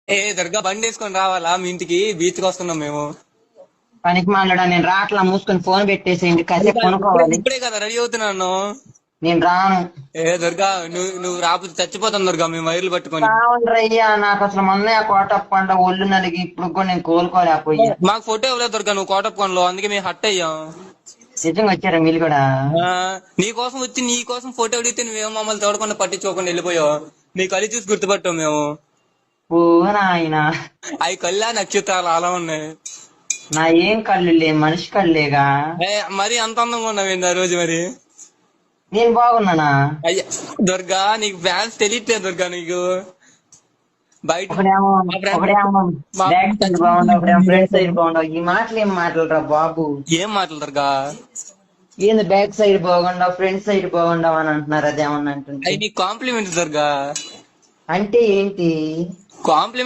ఏ దుర్గా బండి వేసుకొని రావాలా మీ ఇంటికి? బీచ్ కి వస్తున్నాం మేము. పనికి మాలడా నేను రాట్లా, మూసుకొని ఫోన్ పెట్టేసేయండి, కాసేపు ఇప్పుడే కొనుక్కోవాలి. ఇప్పుడే కదా రెడీ అవుతున్నాను. నేను రాను. ఏ దుర్గా, నువ్వు రాకపోతే చచ్చిపోతాను దుర్గా, మేము వైర్లు పట్టుకొని. కావండ్రయ్యా, నాకు అసలు మొన్న కోటప్ప పంట ఒళ్ళు నలిగి ఇప్పుడు కూడా నేను కోలుకోలేకపోయా. మాకు ఫోటో ఇవ్వలేదు దుర్గా, నువ్వు కోటప్పకొండలో, అందుకే మేము హట్ అయ్యాం. నిజంగా వచ్చారా మీరు కూడా? ఆ, నీ కోసం వచ్చి నీ కోసం ఫోటో అడిగితే నువ్వేమో మమ్మల్ని తోడకుండా పట్టించుకోకుండా వెళ్ళిపోయావు. నీ కళ్ళు చూసి గుర్తుపట్టావు మేము. ఓ నాయనా, అవి కళ్ళా నక్షత్రాలు అలా ఉన్నాయి. నా ఏం కళ్ళులే, మనిషి కళ్ళేగా. ఏ, మరి అంత అందంగా ఉన్నావేంది ఆ రోజు మరి? నేను బాగున్నానా? అయ్యా దుర్గా, నీకు ఫ్యాన్స్ తెలియట్లేదు దుర్గా నీకు. బయట ఒకడేమో మా ఫ్రెండ్స్ ఒకడేమో బ్యాక్ సైడ్ బాగుండవు, ఒకడేమో ఫ్రంట్ సైడ్ బాగుండవు. ఈ మాటలు ఏం మాటలురా బాబు? ఏం మాటలు దుర్గా? ఏంది బ్యాక్ సైడ్ బాగుండవు, ఫ్రంట్ సైడ్ బాగుండవు అని అంటున్నారు. అదేమన్నా అంటుంటే అవి నీకు కాంప్లిమెంట్స్ దుర్గా. అంటే ఏంటి? కాంప్లిమెంట్